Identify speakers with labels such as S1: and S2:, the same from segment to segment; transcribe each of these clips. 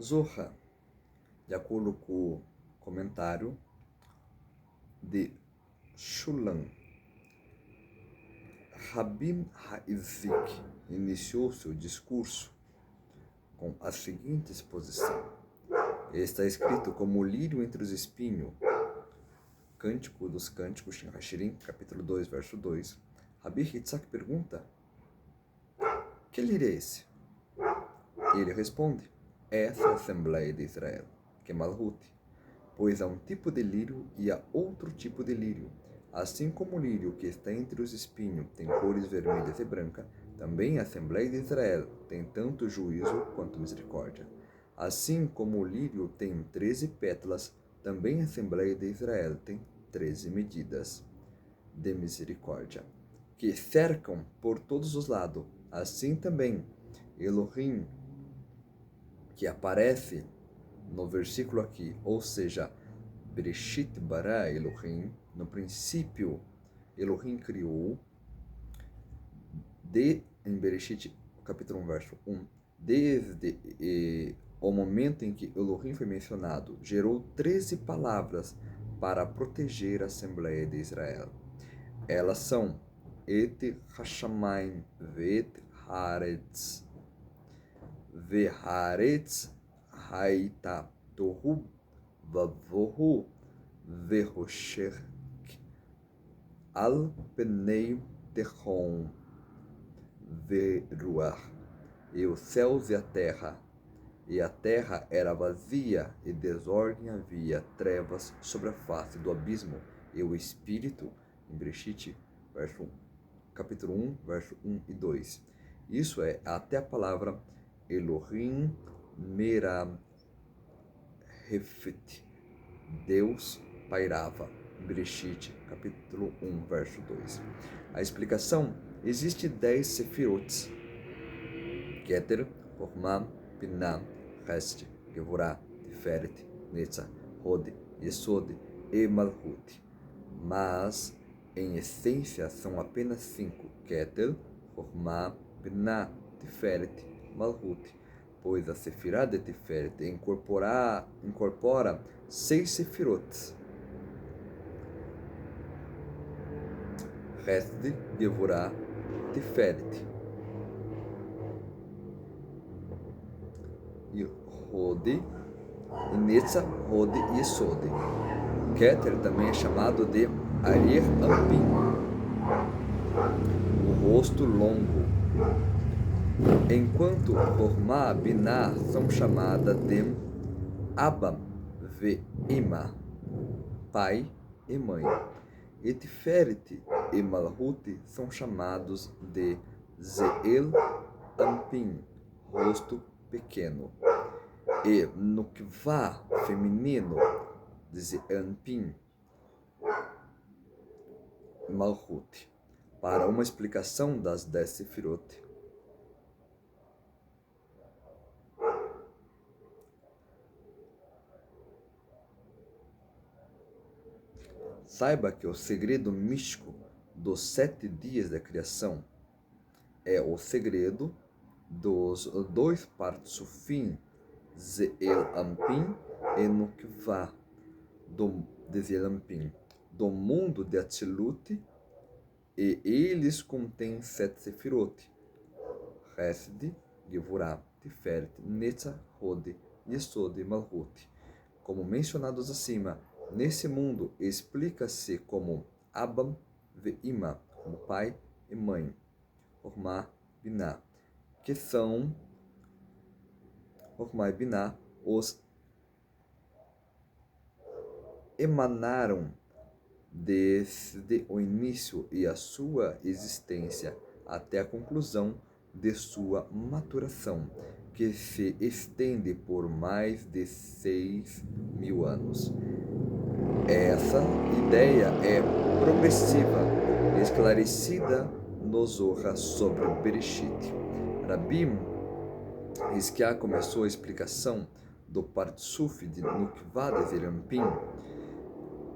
S1: Zohar, de acordo com o comentário de Shulam, Rabbi Ha'ezik iniciou seu discurso com a seguinte exposição. Está escrito como o lírio entre os espinhos. Cântico dos Cânticos, Shin Hashirim, capítulo 2, verso 2. Rabbi Yitzhak pergunta: que lírio é esse? Ele responde: essa é a Assembleia de Israel, que é Malhut, pois há um tipo de lírio e há outro tipo de lírio. Assim como o lírio que está entre os espinhos tem cores vermelhas e brancas, também a Assembleia de Israel tem tanto juízo quanto misericórdia. Assim como o lírio tem 13 pétalas, também a Assembleia de Israel tem 13 medidas de misericórdia, que cercam por todos os lados. Assim também, Elohim, que aparece no versículo aqui, ou seja, Bereshit bara Elohim, no princípio Elohim criou, em Bereshit, capítulo 1, verso 1, desde o momento em que Elohim foi mencionado, gerou 13 palavras para proteger a Assembleia de Israel. Elas são Et Hashamayim Vet Haaretz. Ve'haaretz haita tohu vavohu ve'roshech al pnei tehom ve'ruach. E os céus e a terra era vazia, e desordem havia, trevas sobre a face do abismo, e o Espírito, em Bereshit, capítulo 1, verso 1 e 2. Isso é até a palavra Elohim Merahefet, Deus pairava, em Bereshit, capítulo 1, verso 2. A explicação: existe 10 sefirot, Keter, Chokhmah, Binah, Chesed, Gevurah, Tiferet, Netzach, Hod, Yesod e Malhut. Mas, em essência, são apenas 5, Keter, Chokhmah, Binah, Tiferet, Malhut, pois a Sefirah de Tiferet incorpora 6 sefirot, Chesed, Gevurah, Tiferet, e Hod, e Netzach, Hod e Yesod. Keter também é chamado de Arir Ampim, o rosto longo, enquanto Chokhmah e Binah são chamadas de Abba ve Ima, pai e mãe. E Tiferet e Malhut são chamados de Zeel Ampim, rosto pequeno. E Nukvah, feminino, de Ampim, Malhut. Para uma explicação das 10 sefirot, saiba que o segredo místico dos 7 dias da criação é o segredo dos 2 partsufim, Zeel Ampim e Nukvah, de Zeel Ampim, do mundo de Atzilut, e eles contêm 7 sefirot, Chesed, Gevurah, Tiferet, Netzach, Hod, Yesod e Malhut. Como mencionados acima, nesse mundo explica-se como Abba ve Ima, como pai e mãe, Chokhmah e Binah, que são Chokhmah e Binah, os emanaram desde o início e a sua existência até a conclusão de sua maturação, que se estende por mais de 6.000 anos. Essa ideia é progressiva, esclarecida no Zohar sobre Bereshit. Rabbi Hizkiah começou a explicação do Partsuf de Nukvah de Zeel Ampim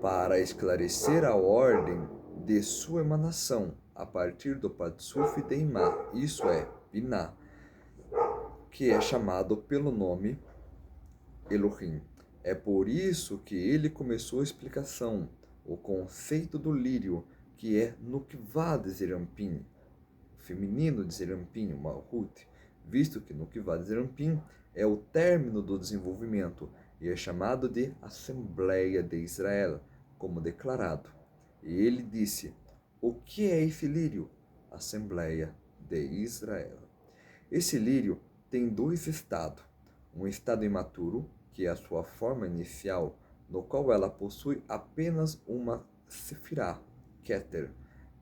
S1: para esclarecer a ordem de sua emanação a partir do Partsuf de Imá, isso é, Binah, que é chamado pelo nome Elohim. É por isso que ele começou a explicação, o conceito do lírio, que é Nukvá de Zerampim, feminino de Zerampim, Malhut, visto que Nukvá de Zerampim é o término do desenvolvimento e é chamado de Assembleia de Israel, como declarado. E ele disse: o que é esse lírio? Assembleia de Israel. Esse lírio tem dois estados. Um estado imaturo, que é a sua forma inicial, no qual ela possui apenas uma sefirá, Keter,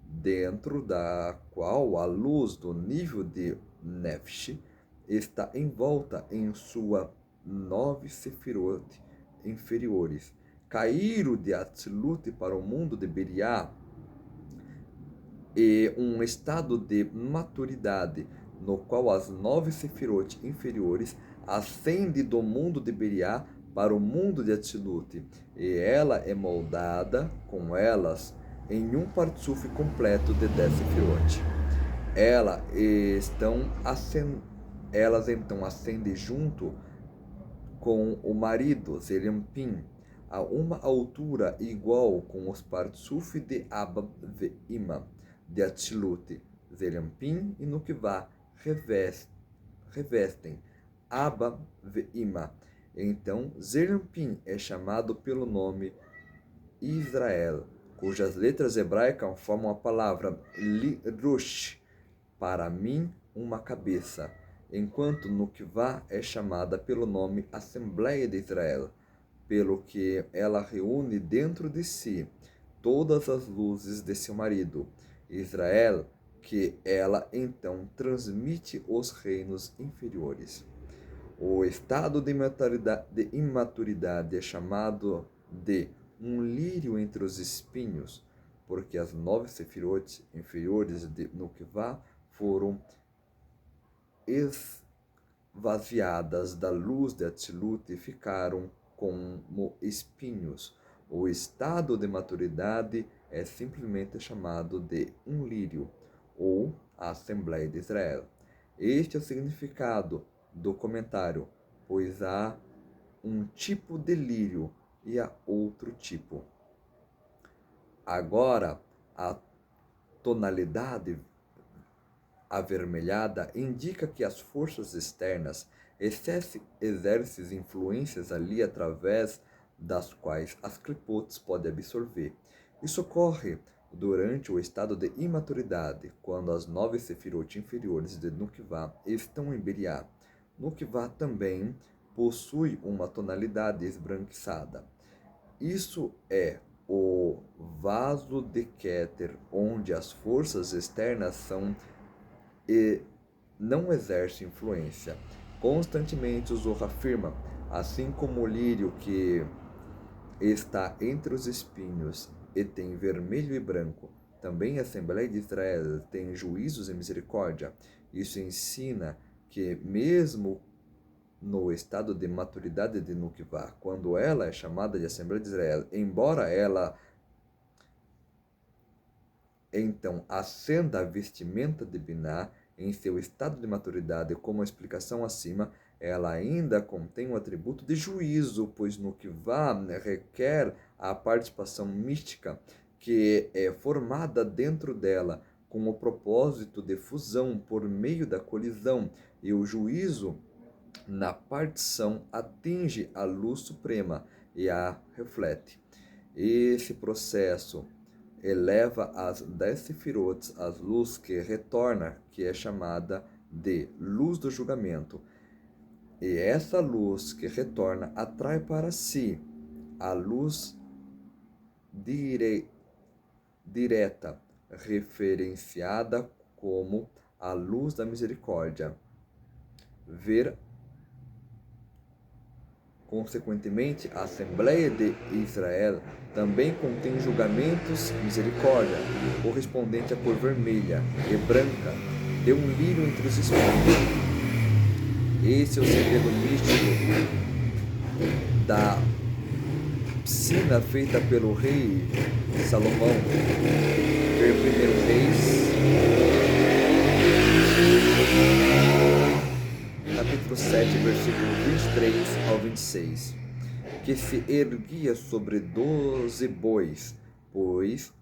S1: dentro da qual a luz do nível de Nefesh está envolta em sua 9 sefirot inferiores. Caíram de Atzilut para o mundo de Beriá e um estado de maturidade, no qual as 9 sefirot inferiores ascendem do mundo de Beriá para o mundo de Atzilut, e ela é moldada com elas em um partsuf completo de 10 sefirot. Elas então ascendem junto com o marido, Zerampim, a uma altura igual com os partsuf de Abba e Ima, de Atzilut. Zerampim e Nukvá revestem Abba e Ima. Então, Zerampim é chamado pelo nome Israel, cujas letras hebraicas formam a palavra Lirush, para mim, uma cabeça, enquanto Nukvá é chamada pelo nome Assembleia de Israel, pelo que ela reúne dentro de si todas as luzes de seu marido, Israel, que ela então transmite aos reinos inferiores. O estado de imaturidade é chamado de um lírio entre os espinhos, porque as 9 sefirot inferiores de Nukvá foram esvaziadas da luz de Atzilut e ficaram como espinhos. O estado de maturidade é simplesmente chamado de um lírio, ou a Assembleia de Israel. Este é o significado do comentário, pois há um tipo de lírio e há outro tipo. Agora, a tonalidade avermelhada indica que as forças externas exercem influências ali através das quais as clipotes podem absorver. Isso ocorre durante o estado de imaturidade, quando as 9 sefirot inferiores de Nukvá estão em Beriá. Nukvá também possui uma tonalidade esbranquiçada. Isso é o vaso de Keter, onde as forças externas são e não exercem influência. Constantemente o Zohar afirma, assim como o lírio que está entre os espinhos e tem vermelho e branco, também a Assembleia de Israel tem juízos e misericórdia. Isso ensina que mesmo no estado de maturidade de Nukvá, quando ela é chamada de Assembleia de Israel, embora ela então acenda a vestimenta de Biná em seu estado de maturidade, como a explicação acima, ela ainda contém um atributo de juízo, pois Nukvá requer a participação mística que é formada dentro dela com o propósito de fusão por meio da colisão, e o juízo na partição atinge a luz suprema e a reflete. Esse processo eleva as 10 sefirot, as luz que retorna, que é chamada de luz do julgamento. E essa luz que retorna atrai para si a luz direta, referenciada como a luz da misericórdia. Consequentemente, a Assembleia de Israel também contém julgamentos e misericórdia, correspondente à cor vermelha e branca de um lírio entre os espinhos. Esse é o segredo místico da piscina feita pelo rei Salomão. Ver 1 Reis capítulo 7, versículo 23 ao 26, que se erguia sobre 12 bois, pois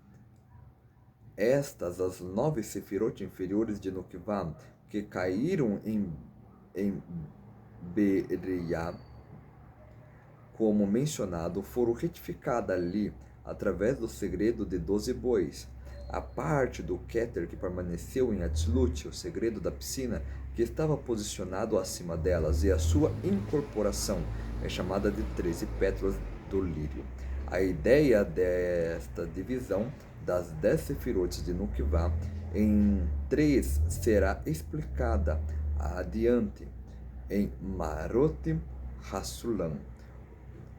S1: estas as 9 sefirot inferiores de Nukvá, que caíram em Beriá, como mencionado, foram retificadas ali através do segredo de 12 bois. A parte do Keter que permaneceu em Atzilut, o segredo da piscina, que estava posicionado acima delas, e a sua incorporação é chamada de 13 pétalas do lírio. A ideia desta divisão das 10 sefirotes de Nukvá em 3 será explicada adiante em Marot Hassulam.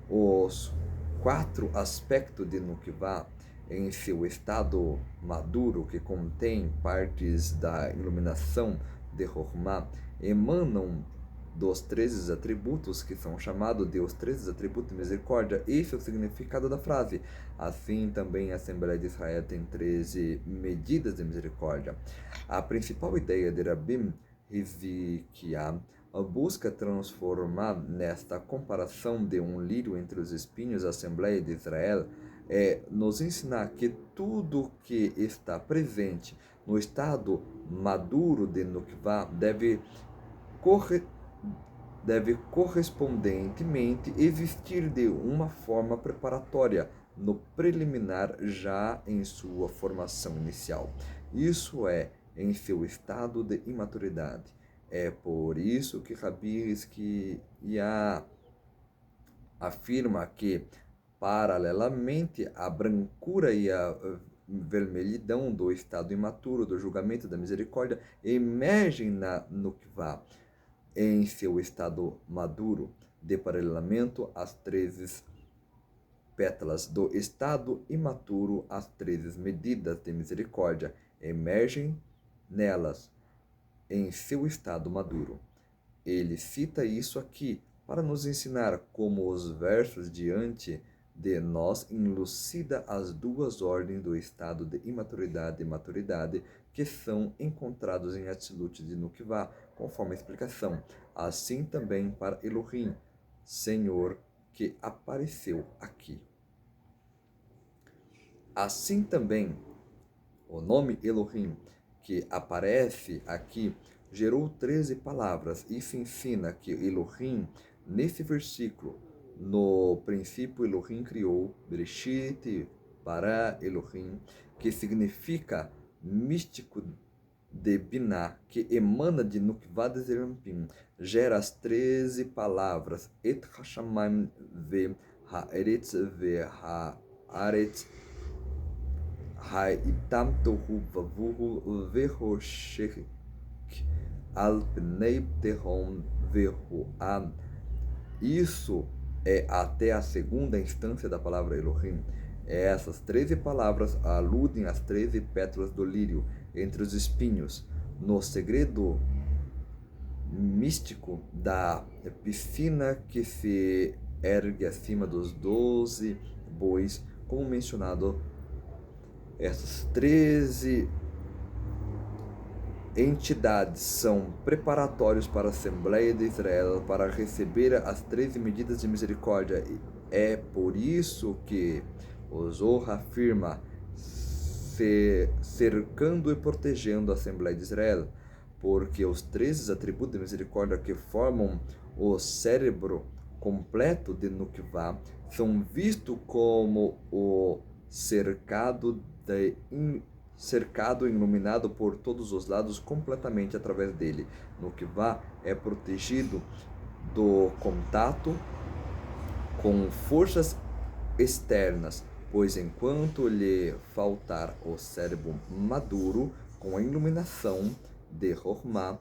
S1: Os 4 aspectos de Nukvá em seu estado maduro, que contém partes da iluminação de Chokhmah, emanam dos 13 atributos, que são chamados de os 13 atributos de misericórdia. Esse é o significado da frase. Assim também a Assembleia de Israel tem 13 medidas de misericórdia. A principal ideia de Rabbi Hizkiah busca transformar nesta comparação de um lírio entre os espinhos a Assembleia de Israel, nos ensinar que tudo que está presente no estado maduro de Nukvá deve correspondentemente existir de uma forma preparatória no preliminar, já em sua formação inicial. Isso é, em seu estado de imaturidade. É por isso que Rabbi Hizkiah afirma que, paralelamente, a brancura e a vermelhidão do estado imaturo do julgamento da misericórdia emergem na Nukvá em seu estado maduro. De paralelamento às 13 pétalas do estado imaturo, as 13 medidas de misericórdia emergem nelas em seu estado maduro. Ele cita isso aqui para nos ensinar como os versos diante de nós elucida as 2 ordens do estado de imaturidade e maturidade que são encontrados em Atzilut de Nukvá, conforme a explicação. Assim também para Elohim, Senhor, que apareceu aqui. Assim também, o nome Elohim, que aparece aqui, gerou 13 palavras. Isso ensina que Elohim, nesse versículo, no princípio Elohim criou, Bereshit bara Elohim, que significa místico de Biná, que emana de Nukvá de Zerampim, gera as 13 palavras Et Hashamayim ve Haaretz ve Haaretz Haitam Tohu Vavuhu Vehoshech Al Pnei Tehom Vehoam. Isso é até a segunda instância da palavra Elohim. Essas 13 palavras aludem às 13 pétalas do lírio entre os espinhos, no segredo místico da piscina que se ergue acima dos 12 bois, como mencionado. Essas 13 entidades são preparatórios para a Assembleia de Israel para receber as 13 medidas de misericórdia. É por isso que o Zohar afirma cercando e protegendo a Assembleia de Israel, porque os 13 atributos de misericórdia que formam o cérebro completo de Nukvá são vistos como o cercado e iluminado por todos os lados completamente através dele. Nukvá é protegido do contato com forças externas, pois enquanto lhe faltar o cérebro maduro com a iluminação de Chokhmah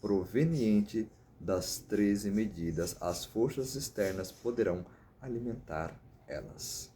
S1: proveniente das 13 medidas, as forças externas poderão alimentar elas.